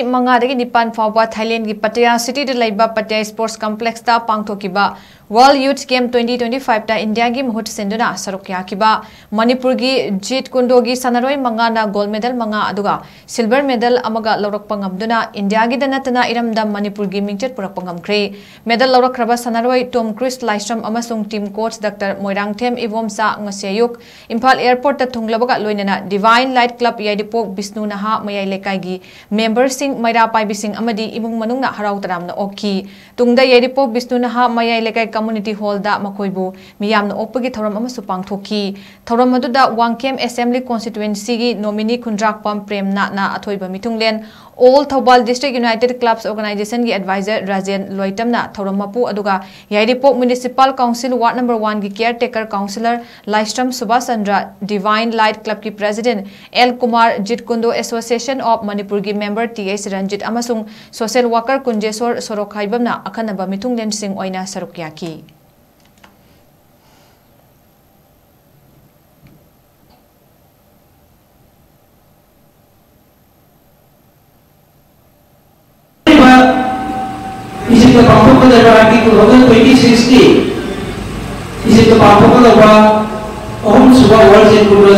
मंगादगी निपान फाउबा Thailand की पटिया city the Laiba पटिया स्पोर्ट्स कॉम्प्लेक्स ता पांगथोकिबा वर्ल्ड यूथ गेम 2025 ता इंडिया की मुहूर्त सेंदुना सरुक याकिबा मणिपुर की जीत कुंडो की सनरोय मंगाना गोल्ड मेडल मंगा अदुगा सिल्वर मेडल अमगा लौरकपा ngamduna इंडिया की दनतना इरमदा मणिपुर की मिंगचत पुरकपा ngamkhre मेडल लौरखरबा सनरोय टॉम क्रिस लाइस्ट्रम अमसुंग टीम कोच डॉक्टर मोइरांगथेम इवोमसा ngasiayuk इम्फाल एयरपोर्ट ता थुंगलबगा लोइनना डिवाइन लाइट क्लब याइदिपोक बिष्णु नहा मयाई लेकाई की मेंबर सिंह मैरा पाइबिसिंग अमदी इमुंग मनुंगना हराउ तरामना ओखी तुंगदा याइदिपोक बिष्णु नहा मयाई लेकाई कम्युनिटी हॉल दा मखोइबु मियामना ओपगी थौरम अमसु पांगथोकी थौरम मदुदा वांगकेम असेंबली कॉन्स्टिट्यूएंसी की नॉमिनी खुंद्राकपम प्रेमनाथना अथोइबा मिथुंगलेन all Thoubal district united clubs organisation की एडवाइजर राजेन लोइटमना थौरम मपु अदुगा याइदिपोक म्युनिसिपल काउंसिल वार्ड नंबर 1 की caretaker councillor Laishram Subhash Chandra divine light club की president L Kumar Jeet Kune Do association of Manipur की मेंबर टीएस रंजित अमसुंग सोशल वर्कर कुंजेश्वर सोरोखाइबमना अखनबा मिथुंगलेन सिंह ओइना सरुक याकी the Pampoka Devaki 2020-60 is it the Pampoka Deva Om Suba World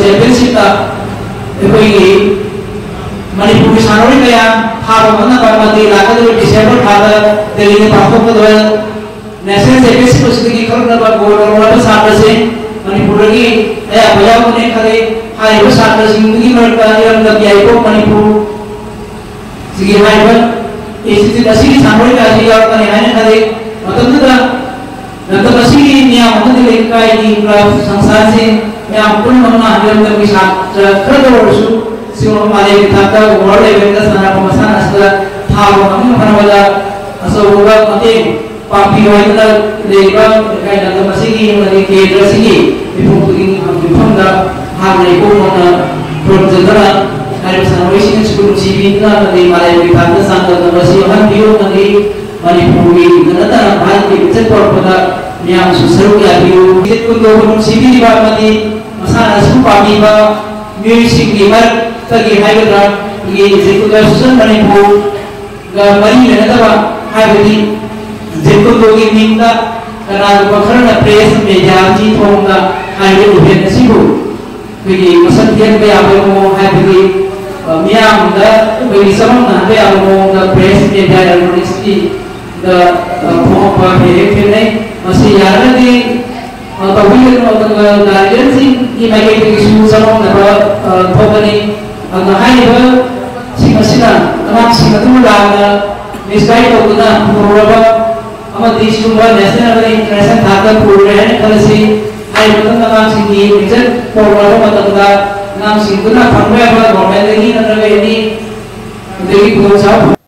Championship Manipur Sanori Kaya Havana Pamati Laka December Father the Pampoka Deva National Championship की खबर number gold और वाला साथ से मणिपुर की पंजाब ने खरे हाई वो साथ से जिंदगी में कार्य में किया है मणिपुर जी हाई वो इसी तस्वीर सामने का जी और कने है खरे मतलब तस्वीर ने हम तो लेकर आए कि संसार से या अपन मना हम तक के साथ खरदो वर्षु सिर्फ हमारे विधाता वर्ल्ड इवेंट का सना पमसान असला था वो हम बनवाला असो होगा मते पापी वाइला लेगा काय नंतर मसीगी मध्ये के ड्रेसिंगी बिफोंगी हम बिफोंगा हां ने को मना प्रोजेक्टरा काय सनोइसिंग स्कूल जीविका मध्ये मारे विधाता सांगत मसी हम बियो मध्ये मणिपुरी नता भारत के विचत पदा मियाम सुसरु या बियो जित को दो सीबी मध्ये मसाना सु पापी बा म्यूजिक की मर तगी हाइबरा ये जित सुसन मणिपुर गा मरी नता हाइबरी जिनको लोगी मिंगा कनाल बखरना प्रेस मीडिया जी थोंगा हाइवे उभेन सिबु बिगी मसंथियन पे आबो हाइवे मियाम दा बिगी समम ना पे आबो दा प्रेस मीडिया जर्नलिस्ट दा फोपा भेरेने मसी यारदी तविल नो गार्जियन सी की माइके की सु समम ना थोबनी हाइवे सिमसिना तमाम सिमतु लागा मिसगाइड होना प्रोग्राम अमदी सुबह नेशनल इंटरनेशनल थाका प्रोग्राम कलसी हाई मतलब नाम सिंगी मिजन प्रोग्राम मतलब नाम सिंगुना फंडे पर गवर्नमेंट की नजर में नहीं देखी बहुत